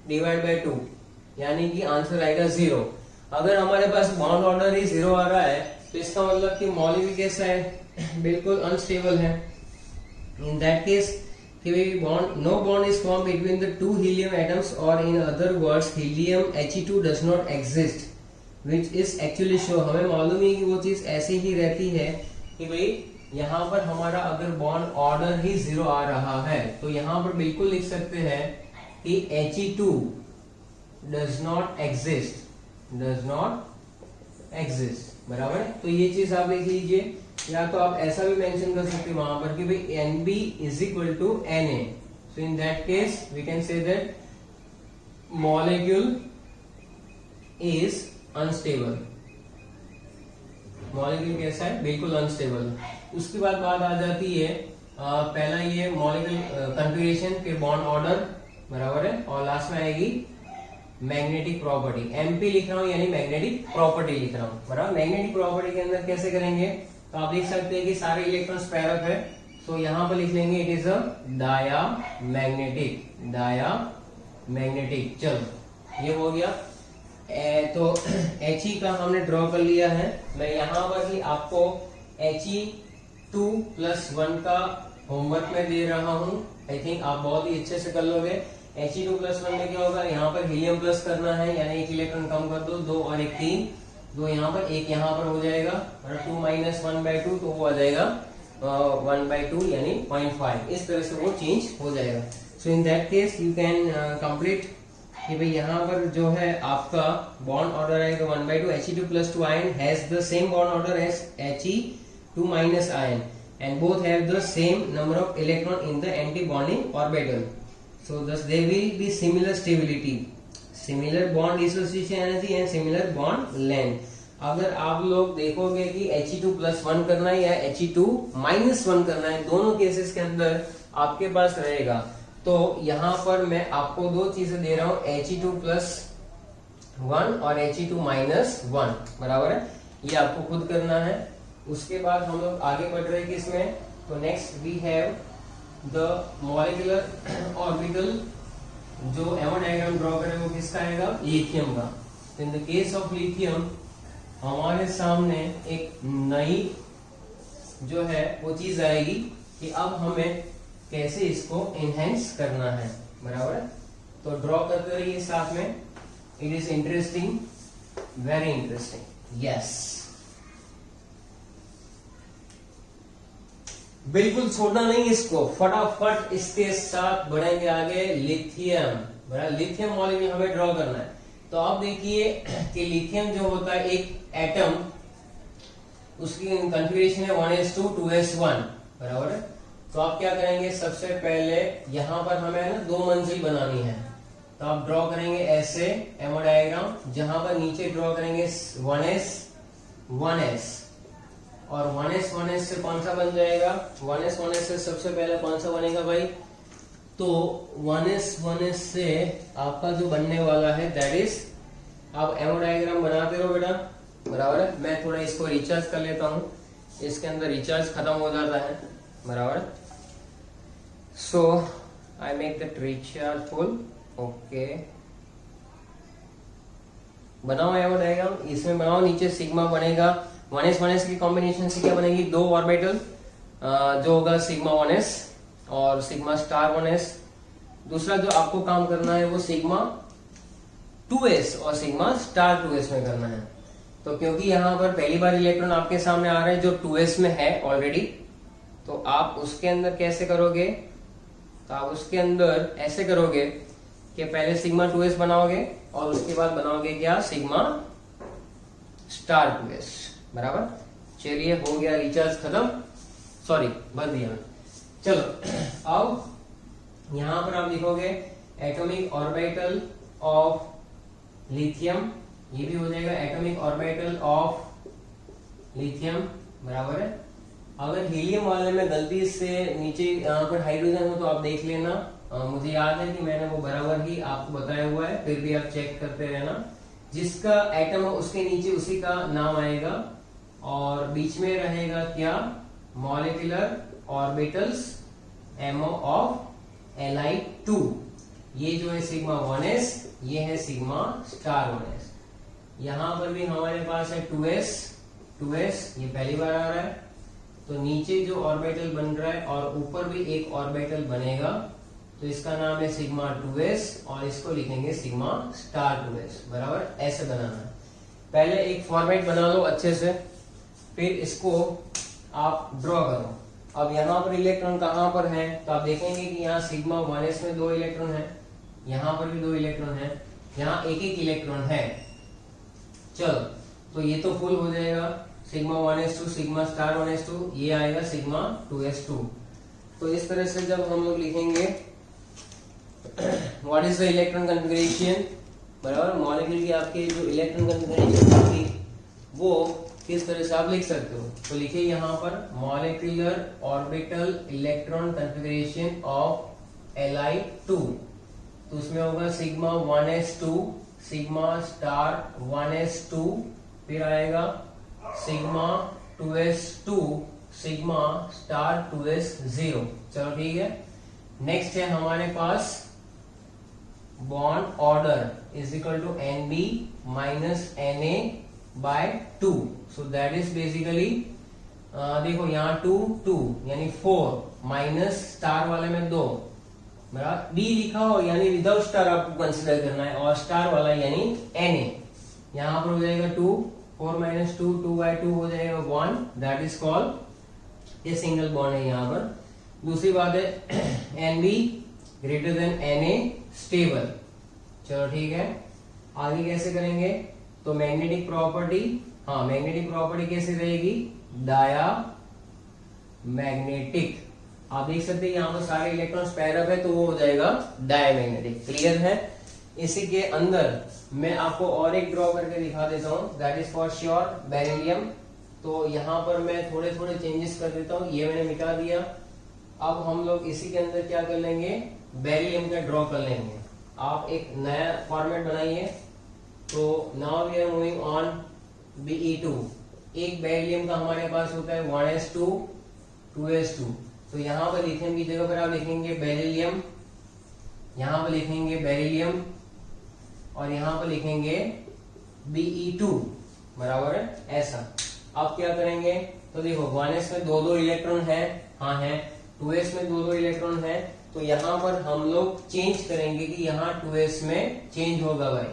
डिवाइड बाय 2, यानी कि आंसर आएगा 0। अगर हमारे पास बॉन्ड ऑर्डर ही 0 आ रहा है तो इसका मतलब कि मॉलिक्यूल कैसा है, बिल्कुल अनस्टेबल है। इन that case bond, no bond is formed between the two helium atoms, or in other words helium He2 does not exist, which is actually show, हमें मालूम है कि वो चीज ऐसे ही रहती है कि भाई यहाँ पर हमारा अगर बॉन्ड ऑर्डर ही 0 आ रहा है तो यहाँ पर बिल्कुल लिख सकते हैं कि He2 does not exist, बराबर है। तो ये चीज आप लिख लीजिए, या तो आप ऐसा भी मेंशन कर सकते हैं वहां पर कि भाई Nb is equal to Na, so in that case we can say that molecule is unstable. Molecule कैसा है, बिल्कुल अनस्टेबल। उसके बाद बात आ जाती है पहला ये मॉलिक्यूल कन्फिगरेशन, फिर बॉन्ड ऑर्डर, बराबर है, और लास्ट में आएगी मैग्नेटिक प्रॉपर्टी। Mp लिख रहा हूं यानी मैग्नेटिक प्रॉपर्टी लिख रहा हूं, बराबर। मैग्नेटिक प्रॉपर्टी के अंदर कैसे करेंगे, तो आप देख सकते हैं कि सारे इलेक्ट्रॉन्स पेयर अप है, तो यहां पर लिख लेंगे इट इज अ डायामैग्नेटिक। चलो ये हो गया। तो He का हमने ड्रॉ कर लिया है। मैं यहाँ पर ही आपको He2+1 का होमवर्क में दे रहा हूँ, आई थिंक आप बहुत ही अच्छे से कर लोगे। He2+1 में क्या होगा, यहाँ पर हीलियम प्लस करना है, यानी एक इलेक्ट्रॉन कम कर दो, 2 और 1 3, 2 यहाँ पर, 1 यहाँ पर हो जाएगा, और 2 माइनस 1/2, तो वो आ जाएगा 1/2 यानी 0.5। इस तरह से वो चेंज हो जाएगा। So in that case you can complete कि भाई यहाँ पर जो है आपका बॉन्ड ऑर्डर आएगा 1/2। He2+2 ion has the same bond order as He2- ion and both have the same number of electron in the anti-bonding orbital. So thus there will be similar stability, similar bond dissociation energy and similar bond length. अगर आप लोग देखोगे कि He2+1 करना है या He2-1 करना है, दोनों केसेस के अंदर आपके पास रहेगा। तो यहाँ पर मैं आपको दो चीजें दे रहा हूँ, He2+1 और He2-1, बराबर है। ये आपको खुद करना है। उसके बाद हम लोग आगे बढ़ रहे हैं किसमें, तो next we have the molecular orbital. जो एमो डायग्राम ड्रॉ करें वो किसका आएगा, लिथियम का। In the case of lithium हमारे सामने एक नई जो है वो चीज आएगी कि अब हमें कैसे इसको एनहेंस करना है, बराबर है। तो ड्रॉ करते रहिए साथ में, it is interesting, very interesting. Yes, बिल्कुल छोड़ना नहीं इसको, फटाफट इसके साथ बढ़ेंगे आगे। लिथियम, बराबर, लिथियम मॉलिक्यूल हमें ड्रॉ करना है। तो आप देखिए कि लिथियम जो होता है एक एटम, उसकी कॉन्फ़िगरेशन है 1s2 2s1, बराबर है। तो आप क्या करेंगे, सबसे पहले यहां पर हमें ना 2 मंजिल बनानी है, तो आप ड्रॉ करेंगे ऐसे एमो डायग्राम, जहां पर नीचे ड्रॉ करेंगे 1s 1s, और 1s 1s से कौन सा बन जाएगा, 1s 1s से सबसे पहले कौन सा बनेगा भाई, तो 1s 1s से आपका जो बनने वाला है दैट इज, आप एमो डायग्राम बनाते रहो बेटा, बराबर है। मैं थोड़ा इसको रिचार्ज कर लेता हूं, इसके अंदर रिचार्ज खत्म हो जाता है, बराबर है। So I make that recharge full, okay. बनाओ एमो डायग्राम, इसमें बनाओ, नीचे सिग्मा बनेगा। 1s 1s की कॉम्बिनेशन से क्या बनेगी, 2 ऑर्बिटल, जो होगा सिग्मा 1s और सिग्मा स्टार 1s। दूसरा जो आपको काम करना है वो सिग्मा 2s और सिग्मा स्टार 2s में करना है। तो क्योंकि यहाँ पर पहली बार इलेक्ट्रॉन आपके सामने आ रहे हैं जो 2s में है ऑलरेडी, तो आप उसके अंदर कैसे करोगे, तो आप उसके अंदर ऐसे करोगे कि पहले सिग्मा 2s बनाओगे और उसके बाद बनाओगे क्या, सिग्मा स्टार 2s। बराबर, चलिए हो गया रिचार्ज खत्म, सॉरी भर दिया। चलो अब यहां पर आप लिखोगे एटॉमिक ऑर्बिटल ऑफ लिथियम, ये भी हो जाएगा एटॉमिक ऑर्बिटल ऑफ लिथियम। बराबर है। अगर हीलियम वाले में गलती से नीचे यहाँ पर हाइड्रोजन हो तो आप देख लेना, मुझे याद है कि मैंने वो बराबर ही आपको बताया हुआ है, फिर भी आप चेक करते रहना। जिसका एटम हो उसके नीचे उसी का नाम आएगा और बीच में रहेगा क्या, molecular orbitals MO of Li2। ये जो है सिग्मा 1s, ये है सिग्मा स्टार 1s। यहां पर भी हमारे पास है 2s, ये पहली बार आ रहा है, तो नीचे जो ऑर्बिटल बन रहा है और ऊपर भी एक ऑर्बिटल बनेगा, तो इसका नाम है सिग्मा 2s और इसको लिखेंगे सिग्मा स्टार 2s। बराबर, ऐसे बनाना है। पहले एक फॉर्मेट बना लो अच्छे से, फिर इसको आप ड्रॉ करो। अब यहाँ पर इलेक्ट्रॉन कहाँ पर है, तो आप देखेंगे कि यहाँ सिग्मा 1s में 2 इलेक्ट्रॉन है, यहाँ पर भी 2 इलेक्ट्रॉन है, यहाँ एक एक इलेक्ट्रॉन है। चलो, तो ये तो फुल हो जाएगा, sigma 1s2 sigma star 1s2, ये आएगा सिग्मा 2s2। तो इस तरह से जब हम लोग लिखेंगे what is the electron configuration, बराबर, मॉलिक्यूल की आपकी जो इलेक्ट्रॉन कन्फिगरेशन होगी वो किस तरह से आप लिख सकते हो। तो लिखिए यहाँ पर molecular orbital electron configuration of Li2, तो उसमें होगा sigma 1s2 sigma star 1s2, फिर आएगा sigma 2s2 sigma star 2s0। चलो ठीक है। नेक्स्ट है हमारे पास bond order is equal to Nb minus Na/2। So that is basically, देखो यहाँ 2 यानी 4 माइनस स्टार वाले में 2, बराबर, बी लिखा हो यानी विदाउट स्टार आपको कंसिडर करना है, और स्टार वाला यानी Na। यहाँ पर हो जाएगा 2, 4 माइनस 2, 2/2 हो जाएगा 1, दैट इज कॉल्ड ये सिंगल बॉन्ड है यहाँ पर। दूसरी बात है Nb greater than Na stable. चलो ठीक है, आगे कैसे करेंगे, तो मैग्नेटिक प्रॉपर्टी, हाँ मैग्नेटिक प्रॉपर्टी कैसे रहेगी, डाया मैग्नेटिक। आप देख सकते हैं यहाँ पर सारे इलेक्ट्रॉन्स पैर अप है तो वो हो जाएगा डायमैग्नेटिक। क्लियर है। इसी के अंदर मैं आपको और एक ड्रॉ करके दिखा देता हूँ, that is for sure beryllium. तो यहाँ पर मैं थोड़े थोड़े चेंजेस कर देता हूँ, ये मैंने मिटा दिया। अब हम लोग इसी के अंदर क्या कर लेंगे, बेरिलियम का ड्रॉ कर लेंगे। आप एक नया फॉर्मेट बनाइए। तो now we are moving on Be2। एक बेरिलियम का हमारे पास होता है 1s2 2s2। तो यहाँ पर लिथियम की जगह पर आप लिखेंगे बेरिलियम, यहाँ पर लिखेंगे बेरिलियम और यहाँ पर लिखेंगे Be2। बराबर है, ऐसा। अब क्या करेंगे, तो देखो 1s में 2 इलेक्ट्रॉन है, हाँ है, 2s में 2 इलेक्ट्रॉन है, तो यहाँ पर हम लोग चेंज करेंगे कि यहाँ 2s में चेंज होगा भाई,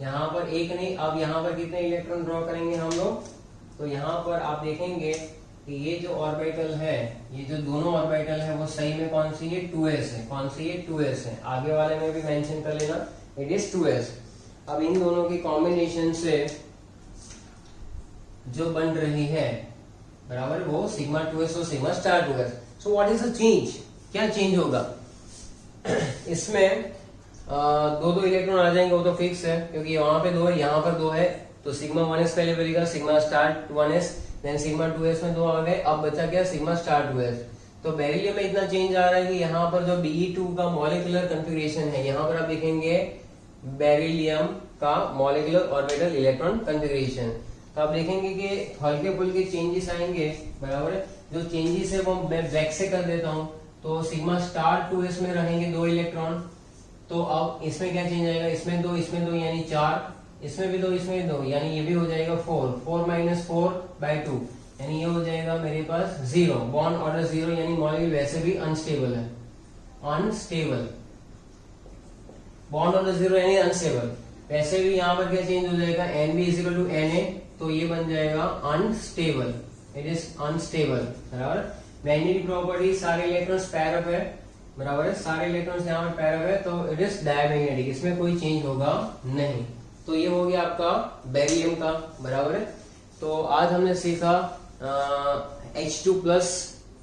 यहाँ पर एक नहीं। अब यहाँ पर कितने इलेक्ट्रॉन ड्रॉ करेंगे हम लोग, तो यहाँ पर आप देखेंगे कि ये जो ऑर्बिटल है, ये जो दोनों ऑर्बिटल है वो सही में कौन सी है, 2s है। कौन सी है, 2s है। आगे वाले में भी मेंशन कर लेना, इट इज 2s। अब इन दोनों की कॉम्बिनेशन से जो बन रही है, बराबर, वो सिग्मा 2s और sigma star 2s। So what is the change, क्या चेंज होगा इसमें, 2 इलेक्ट्रॉन आ जाएंगे, वो तो फिक्स है क्योंकि वहां पे 2 है, यहाँ पर 2 है। तो सिग्मा 1s पहले बनेगा, sigma star 1s, then sigma 2s में 2 आ गए, अब बचा क्या, सिग्मा स्टार 2s। तो बेरिलियम में इतना चेंज आ रहा है कि यहाँ पर जो Be2 का मॉलिक्यूलर कन्फिगरेशन है, यहाँ पर आप देखेंगे बेरिलियम का मॉलिक्यूलर ऑर्बिटल इलेक्ट्रॉन कन्फिगरेशन। तो आप देखेंगे कि हल्के फुल्के चेंजेस आएंगे, बराबर है। जो चेंजेस है वो मैं बैक से कर देता हूँ। तो सिग्मा स्टार 2s में रहेंगे 2 इलेक्ट्रॉन, तो अब इसमें क्या चेंज आएगा, इसमें 2 इसमें 2 यानी 4, इसमें भी 2 इसमें भी 2 यानी ये भी हो जाएगा 4, 4 माइनस 4/2 यानी ये हो जाएगा मेरे पास 0, बॉन्ड ऑर्डर 0, यानी मॉलिक्यूल वैसे भी अनस्टेबल है, अनस्टेबल, बॉन्ड ऑर्डर 0 यानी अनस्टेबल। वैसे भी यहाँ पर क्या चेंज हो जाएगा, N B is equal to N A, तो ये बन जाएगा अनस्टेबल, इट इज अनस्टेबल, बराबर। मैग्नेटिक प्रॉपर्टी, सारे इलेक्ट्रॉन्स पैर अप है, बराबर है, सारे इलेक्ट्रॉन्स यहाँ पर पैर अप है, तो इट इज डायमैग्नेटिक, इसमें कोई चेंज होगा नहीं। तो ये हो गया आपका बेरिलियम का, बराबर है। तो आज हमने सीखा H2 plus,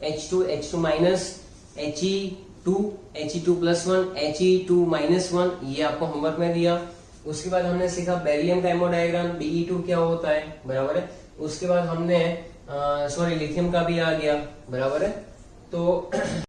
H2 minus, He2, He2 plus 1, He2 minus 1, ये आपको होमवर्क में दिया। उसके बाद हमने सीखा बेरिलियम का हेमोडायग्राम, Be2 क्या होता है, बराबर है। उसके बाद हमने लिथियम का भी आ गया, बराबर है। तो